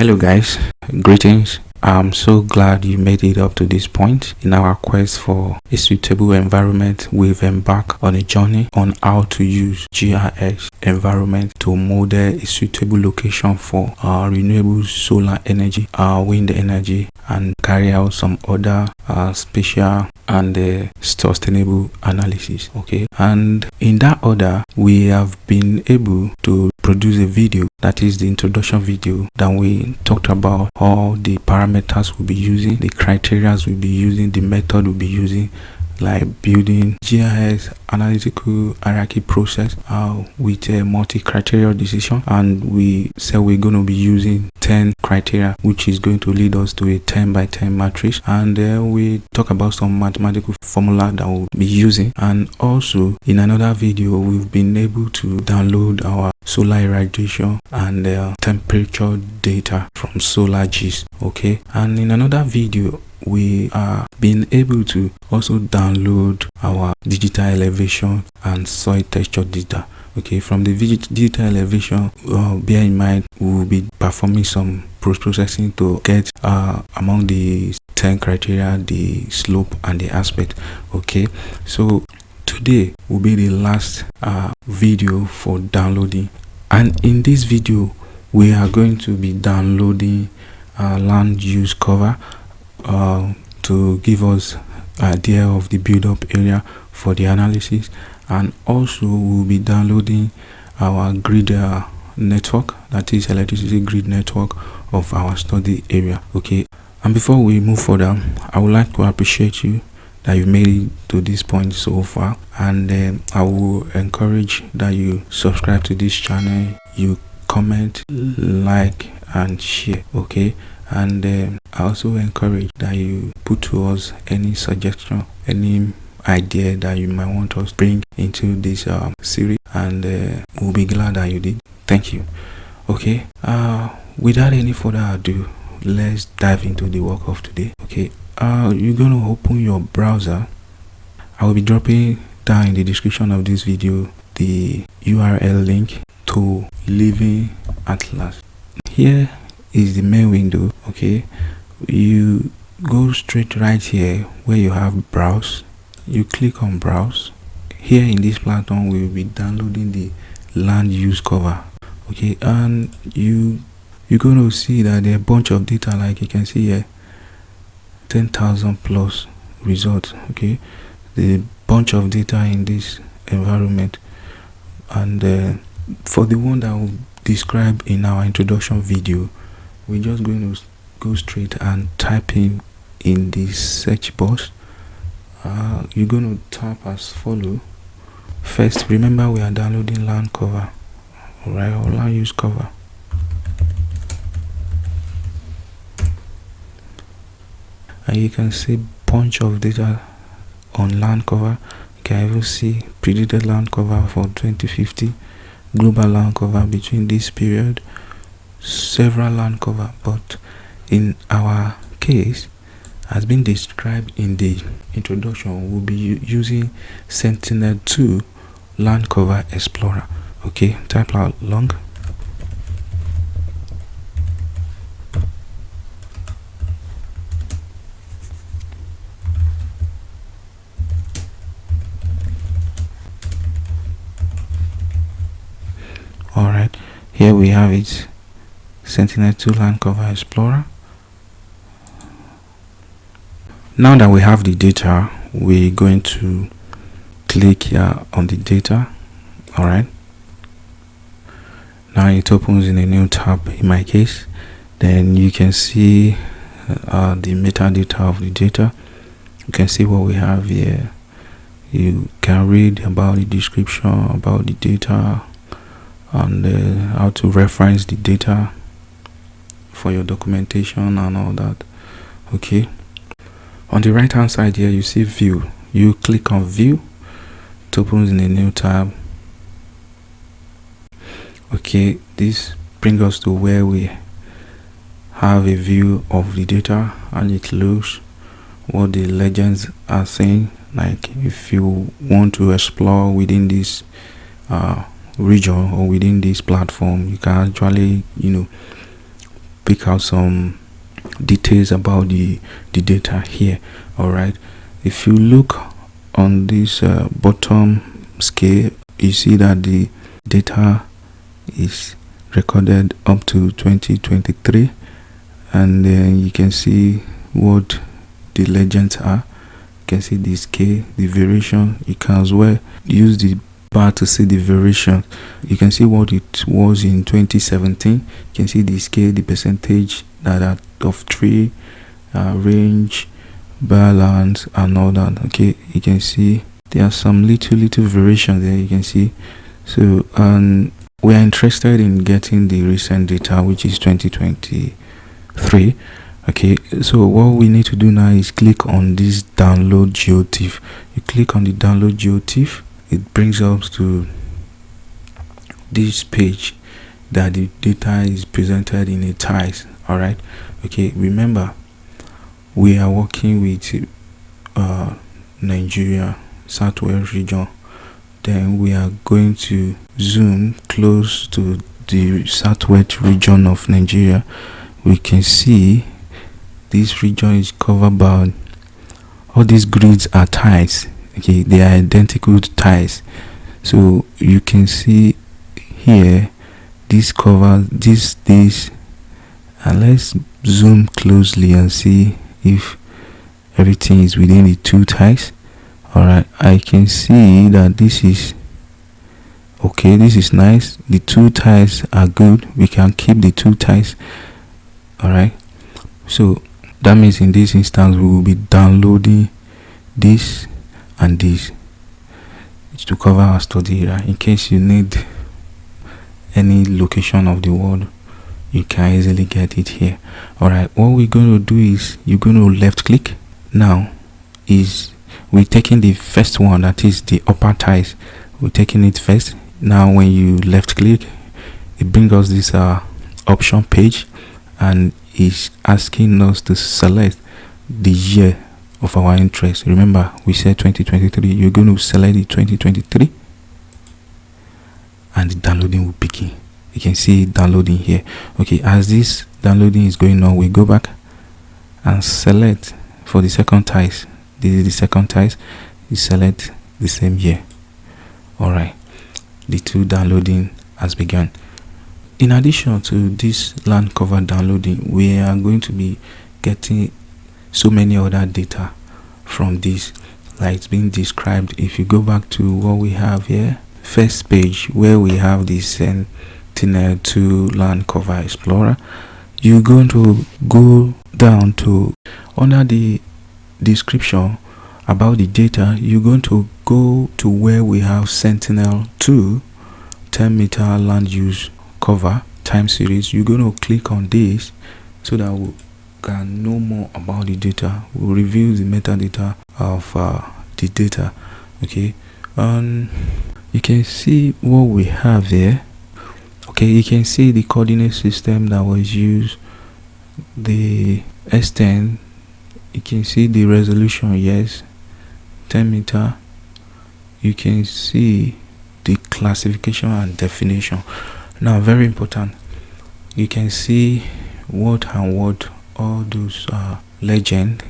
Hello guys, greetings. I'm so glad you made it up to this point. In our quest for a suitable environment, we've embarked on a journey on how to use GIS environment to model a suitable location for renewable solar energy, wind energy, and carry out some other spatial and sustainable analysis. Okay, and in that order, we have been able to produce a video, that is the introduction video, that we talked about all the parameters we'll be using, the criteria we'll be using, the method we'll be using, like building GIS analytical hierarchy process with a multi-criteria decision. And we said we're going to be using 10 criteria, which is going to lead us to a 10 by 10 matrix. And we talk about some mathematical formula that we'll be using. And also in another video, we've been able to download our solar irradiation and temperature data from SolarGIS. Okay, and in another video we are being able to also download our digital elevation and soil texture data. Okay, from the digital elevation, bear in mind we will be performing some processing to get among the 10 criteria the slope and the aspect. Okay, so today will be the last video for downloading, and in this video we are going to be downloading land use cover to give us idea of the build-up area for the analysis. And also we'll be downloading our grid network, that is electricity grid network of our study area. Okay, and before we move further, I would like to appreciate you that you made it to this point so far, and I will encourage that you subscribe to this channel, you comment, like and share. Okay, and I also encourage that you put to us any suggestion, any idea that you might want us to bring into this series, and we'll be glad that you did. Thank you. Okay, without any further ado, let's dive into the work of today. Okay, you're going to open your browser. I will be dropping down in the description of this video the URL link to Living Atlas. Here is the main window. Okay, you go straight right here where you have browse, you click on browse. Here in this platform we will be downloading the land use cover. Okay, and you're going to see that there are a bunch of data, like you can see here, 10,000 plus results. Okay, the bunch of data in this environment, and for the one that we'll describe in our introduction video, we're just going to go straight and type in the search box. You're going to tap as follow. First, remember we are downloading land cover, alright, or land use cover. And you can see bunch of data on land cover. You can even see predicted land cover for 2050, global land cover between this period, several land cover, but in our case, has been described in the introduction, we'll be using Sentinel-2 land cover explorer. Okay, type out long. Alright, here we have it, Sentinel-2 land cover explorer. Now that we have the data, we're going to click here on the data. Alright, now it opens in a new tab in my case. Then you can see the metadata of the data. You can see what we have here. You can read about the description about the data and how to reference the data for your documentation and all that. Okay, on the right hand side here you see view. You click on view, it opens in a new tab. Okay, this brings us to where we have a view of the data, and it looks what the legends are saying. Like if you want to explore within this region or within this platform, you can actually pick out some details about the data here. All right, if you look on this bottom scale, you see that the data is recorded up to 2023, and then you can see what the legends are. You can see the scale, the variation. You can as well use the bar to see the variation. You can see what it was in 2017. You can see the scale, the percentage that are of tree, range, balance, and all that. Okay, you can see there are some little variation there. You can see. So we are interested in getting the recent data, which is 2023. Okay, so what we need to do now is click on this download Geotiff. You click on the download Geotiff, it brings us to this page that the data is presented in a tiles. All right, okay, remember we are working with Nigeria Southwest region. Then we are going to zoom close to the southwest region of Nigeria. We can see this region is covered by all these grids are tiles. Okay, they are identical tiles. So you can see here this cover this, and let's zoom closely and see if everything is within the two tiles. All right, I can see that this is okay. This is nice. The two tiles are good. We can keep the two tiles. All right, so that means in this instance we will be downloading this and this to cover our study area. In case you need any location of the world, you can easily get it here. All right, what we're going to do is you're going to left click. Now is we're taking the first one, that is the upper tiles. We're taking it first. Now when you left click, it brings us this option page, and is asking us to select the year of our interest. Remember we said 2023. You're going to select the 2023, and the downloading will begin. You can see it downloading here. Okay, as this downloading is going on, we go back and select for the second tiles. This is the second tiles. You select the same year. All right, the two downloading has begun. In addition to this land cover downloading, we are going to be getting so many other data from this, like it's being described. If you go back to what we have here, first page where we have the Sentinel-2 land cover explorer, you're going to go down to under the description about the data. You're going to go to where we have Sentinel-2 10-meter land use cover time series. You're going to click on this so that we can know more about the data. We'll review the metadata of the data. Okay, you can see what we have here. Okay, you can see the coordinate system that was used, the S10. You can see the resolution, yes, 10 meter. You can see the classification and definition. Now, very important, you can see what and what all those legend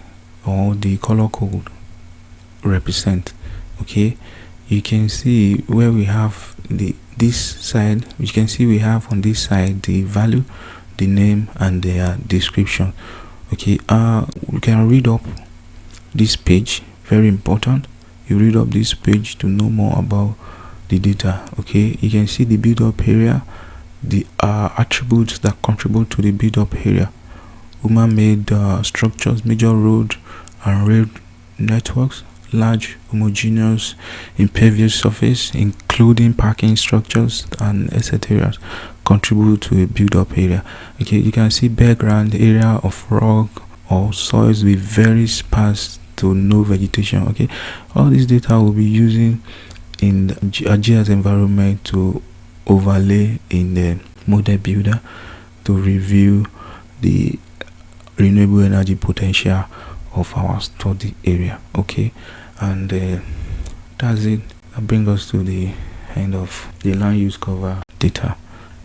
or the color code represent. Okay, you can see where we have this side. You can see we have on this side the value, the name, and their description. Okay, we can read up this page. Very important, you read up this page to know more about the data. Okay, you can see the build up area, the attributes that contribute to the build up area, human made structures, major road and rail networks, large homogeneous impervious surface including parking structures and etc. contribute to a build up area. Okay, you can see background area of rock or soils with very sparse to no vegetation. Okay, all this data will be using in the GIS environment to overlay in the model builder to review the renewable energy potential of our study area. Okay, and that's it. That brings us to the end of the land use cover data.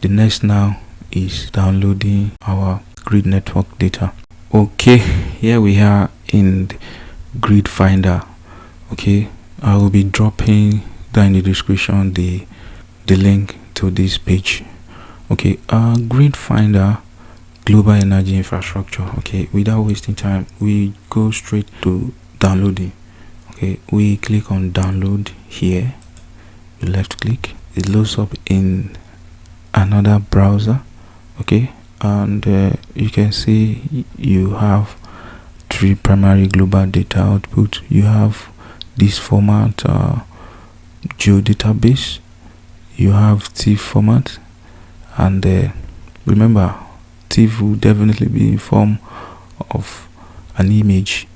The next now is downloading our grid network data. Okay, here we are in Grid Finder. Okay, I will be dropping down in the description the link to this page. Okay, Grid Finder, global energy infrastructure. Okay, without wasting time, we go straight to downloading. Okay, we click on download here. You left click, it loads up in another browser. Okay, and you can see you have 3 primary global data output. You have this format, geodatabase. You have TIFF format, and remember, TIFF will definitely be in form of an image,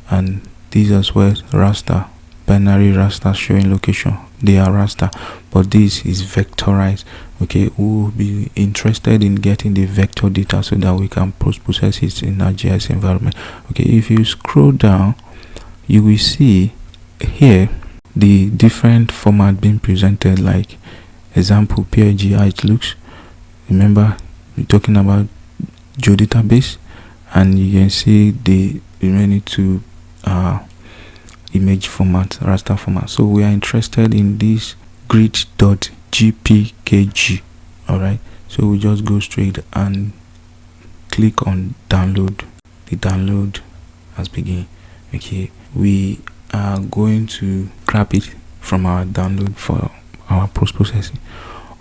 and these as well raster, binary raster showing location. They are raster, but this is vectorized. Okay, we will be interested in getting the vector data so that we can process it in our GIS environment. Okay, if you scroll down, you will see here the different format being presented, like example PLG, how it looks. Remember, we're talking about geodatabase, and you can see the remaining 2 image format, raster format. So we are interested in this grid.gpkg. all right, so we just go straight and click on download. The download has begun. Okay, we are going to grab it from our download for our post processing.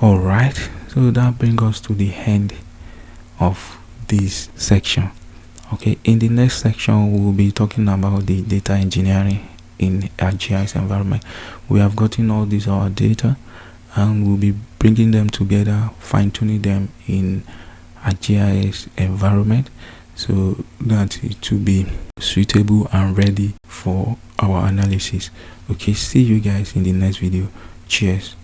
All right, so that brings us to the end of this section. Okay, in the next section we will be talking about the data engineering in our GIS environment. We have gotten all these our data, and we'll be bringing them together, fine-tuning them in a GIS environment so that it will be suitable and ready for our analysis. Okay, see you guys in the next video. Cheers.